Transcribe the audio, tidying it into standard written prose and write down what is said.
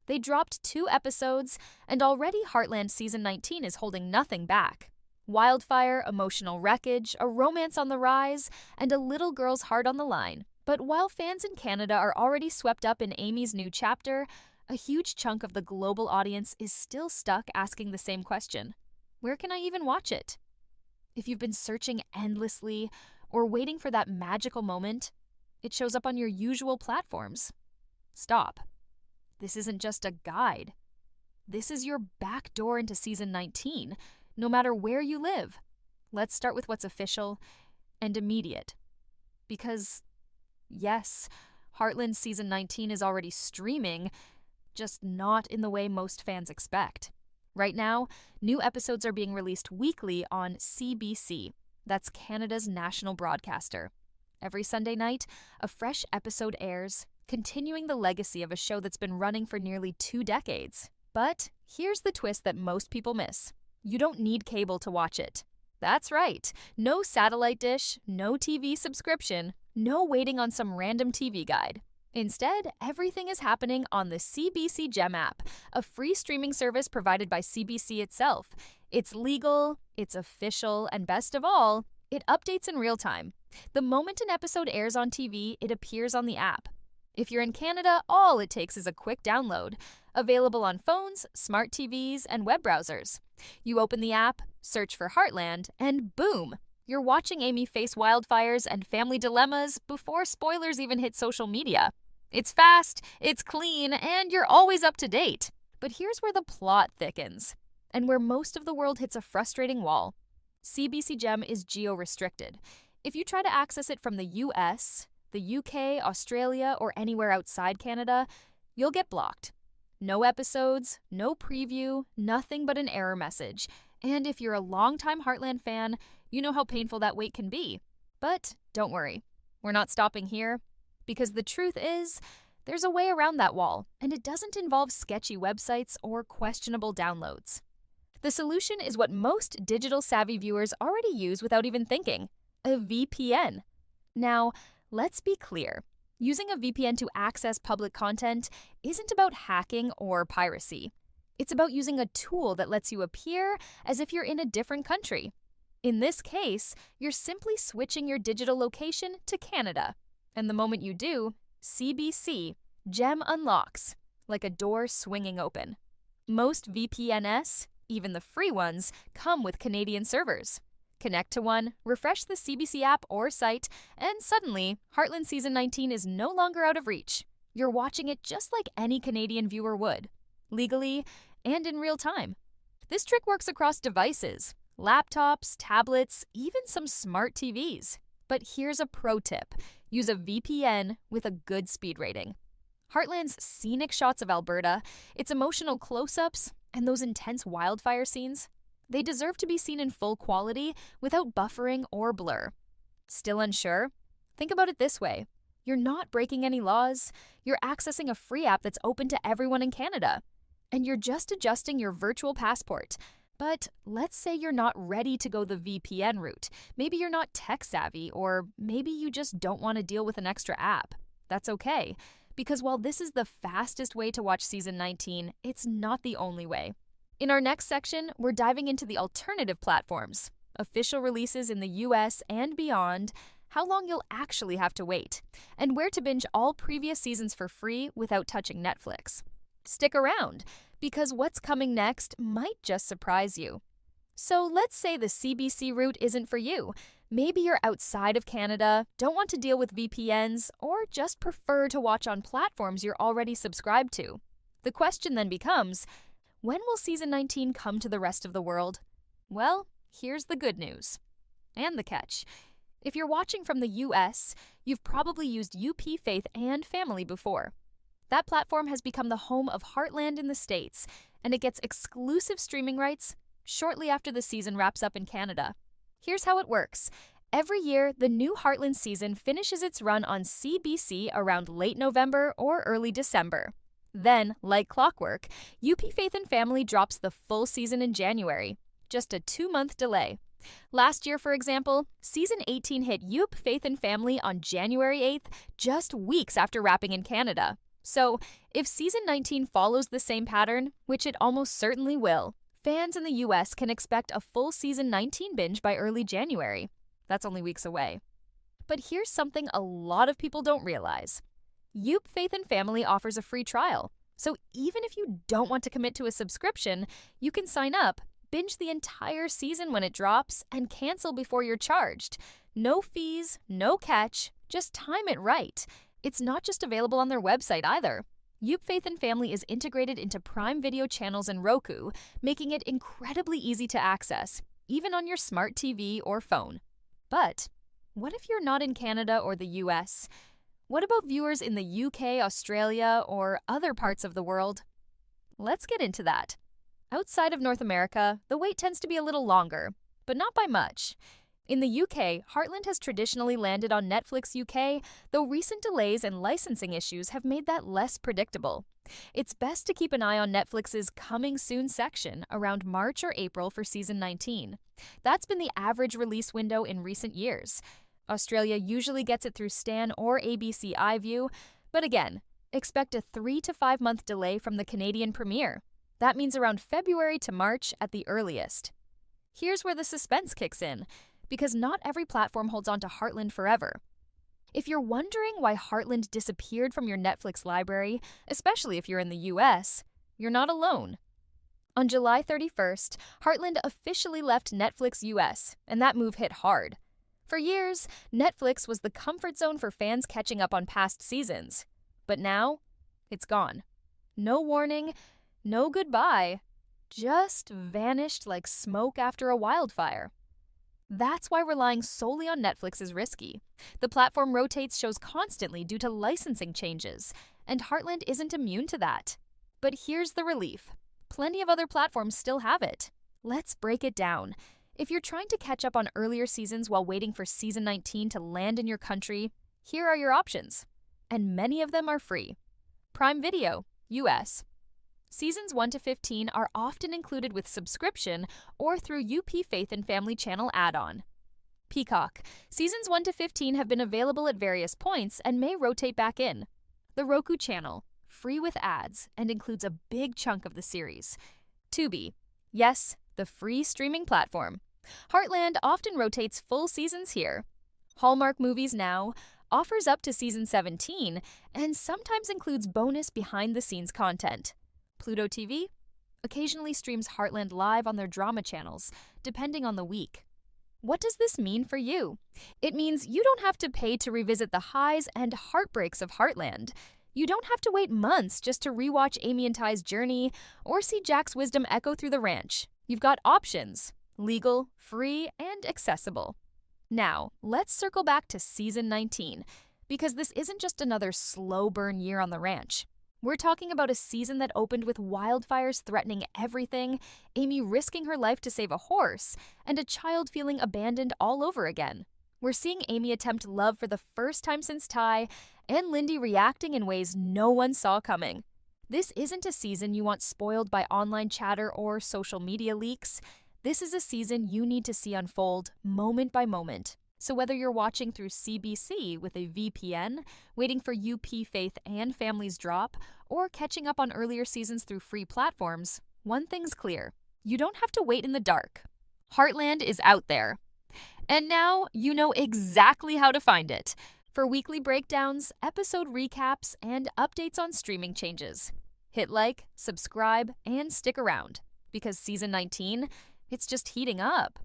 They dropped 2 episodes, and already Heartland Season 19 is holding nothing back. Wildfire, emotional wreckage, a romance on the rise, and a little girl's heart on the line. But while fans in Canada are already swept up in Amy's new chapter, a huge chunk of the global audience is still stuck asking the same question. Where can I even watch it? If you've been searching endlessly or waiting for that magical moment, it shows up on your usual platforms. Stop. This isn't just a guide. This is your back door into Season 19, no matter where you live. Let's start with what's official and immediate. Because, yes, Heartland Season 19 is already streaming, just not in the way most fans expect. Right now, new episodes are being released weekly on CBC. That's Canada's national broadcaster. Every Sunday night, a fresh episode airs, continuing the legacy of a show that's been running for nearly 2 decades. But here's the twist that most people miss. You don't need cable to watch it. That's right. No satellite dish, no TV subscription, no waiting on some random TV guide. Instead, everything is happening on the CBC Gem app, a free streaming service provided by CBC itself. It's legal, it's official, and best of all, it updates in real time. The moment an episode airs on TV, it appears on the app. If you're in Canada, all it takes is a quick download. Available on phones, smart TVs, and web browsers. You open the app, search for Heartland, and boom! You're watching Amy face wildfires and family dilemmas before spoilers even hit social media. It's fast, it's clean, and you're always up to date. But here's where the plot thickens, and where most of the world hits a frustrating wall. CBC Gem is geo-restricted. If you try to access it from the US, the UK, Australia, or anywhere outside Canada, you'll get blocked. No episodes, no preview, nothing but an error message. And if you're a longtime Heartland fan, you know how painful that wait can be. But don't worry, we're not stopping here. Because the truth is, there's a way around that wall, and it doesn't involve sketchy websites or questionable downloads. The solution is what most digital-savvy viewers already use without even thinking: a VPN. Now, let's be clear. Using a VPN to access public content isn't about hacking or piracy. It's about using a tool that lets you appear as if you're in a different country. In this case, you're simply switching your digital location to Canada. And the moment you do, CBC Gem unlocks, like a door swinging open. Most VPNs, even the free ones, come with Canadian servers. Connect to one, refresh the CBC app or site, and suddenly, Heartland Season 19 is no longer out of reach. You're watching it just like any Canadian viewer would, legally and in real time. This trick works across devices, laptops, tablets, even some smart TVs. But here's a pro tip. Use a VPN with a good speed rating. Heartland's scenic shots of Alberta, its emotional close-ups, and those intense wildfire scenes, they deserve to be seen in full quality without buffering or blur. Still unsure? Think about it this way. You're not breaking any laws. You're accessing a free app that's open to everyone in Canada. And you're just adjusting your virtual passport. But let's say you're not ready to go the VPN route. Maybe you're not tech-savvy, or maybe you just don't want to deal with an extra app. That's okay, because while this is the fastest way to watch Season 19, it's not the only way. In our next section, we're diving into the alternative platforms, official releases in the US and beyond, how long you'll actually have to wait, and where to binge all previous seasons for free without touching Netflix. Stick around, because what's coming next might just surprise you. So let's say the CBC route isn't for you. Maybe you're outside of Canada, don't want to deal with VPNs, or just prefer to watch on platforms you're already subscribed to. The question then becomes, when will Season 19 come to the rest of the world? Well, here's the good news. And the catch. If you're watching from the US, you've probably used UP Faith and Family before. That platform has become the home of Heartland in the States, and it gets exclusive streaming rights shortly after the season wraps up in Canada. Here's how it works. Every year, the new Heartland season finishes its run on CBC around late November or early December. Then, like clockwork, UP Faith and Family drops the full season in January. Just a 2-month delay. Last year, for example, Season 18 hit UP Faith and Family on January 8th, just weeks after wrapping in Canada. So, if season 19 follows the same pattern, which it almost certainly will, fans in the US can expect a full season 19 binge by early January. That's only weeks away. But here's something a lot of people don't realize. Youp Faith and Family offers a free trial. So even if you don't want to commit to a subscription, you can sign up, binge the entire season when it drops, and cancel before you're charged. No fees, no catch, just time it right. It's not just available on their website either. Youp Faith and Family is integrated into Prime Video channels and Roku, making it incredibly easy to access, even on your smart TV or phone. But what if you're not in Canada or the US? What about viewers in the UK, Australia, or other parts of the world? Let's get into that. Outside of North America, the wait tends to be a little longer, but not by much. In the UK, Heartland has traditionally landed on Netflix UK, though recent delays and licensing issues have made that less predictable. It's best to keep an eye on Netflix's Coming Soon section around March or April for season 19. That's been the average release window in recent years. Australia usually gets it through Stan or ABC iView, but again, expect a 3 to 5 month delay from the Canadian premiere. That means around February to March at the earliest. Here's where the suspense kicks in, because not every platform holds on to Heartland forever. If you're wondering why Heartland disappeared from your Netflix library, especially if you're in the US, you're not alone. On July 31st, Heartland officially left Netflix US, and that move hit hard. For years, Netflix was the comfort zone for fans catching up on past seasons. But now, it's gone. No warning, no goodbye, just vanished like smoke after a wildfire. That's why relying solely on Netflix is risky. The platform rotates shows constantly due to licensing changes, and Heartland isn't immune to that. But here's the relief. Plenty of other platforms still have it. Let's break it down. If you're trying to catch up on earlier seasons while waiting for season 19 to land in your country, here are your options. And many of them are free. Prime Video, US. Seasons 1 to 15 are often included with subscription or through UP Faith and Family Channel add-on. Peacock. Seasons 1 to 15 have been available at various points and may rotate back in. The Roku Channel. Free with ads and includes a big chunk of the series. Tubi. Yes, the free streaming platform. Heartland often rotates full seasons here. Hallmark Movies Now offers up to season 17 and sometimes includes bonus behind-the-scenes content. Pluto TV occasionally streams Heartland live on their drama channels, depending on the week. What does this mean for you? It means you don't have to pay to revisit the highs and heartbreaks of Heartland. You don't have to wait months just to rewatch Amy and Ty's journey or see Jack's wisdom echo through the ranch. You've got options: legal, free, and accessible. Now, let's circle back to season 19, because this isn't just another slow burn year on the ranch. We're talking about a season that opened with wildfires threatening everything, Amy risking her life to save a horse, and a child feeling abandoned all over again. We're seeing Amy attempt love for the first time since Ty, and Lindy reacting in ways no one saw coming. This isn't a season you want spoiled by online chatter or social media leaks. This is a season you need to see unfold moment by moment. So whether you're watching through CBC with a VPN, waiting for UP Faith and Family's drop, or catching up on earlier seasons through free platforms, one thing's clear: you don't have to wait in the dark. Heartland is out there. And now you know exactly how to find it. For weekly breakdowns, episode recaps, and updates on streaming changes. Hit like, subscribe, and stick around. Because season 19, it's just heating up.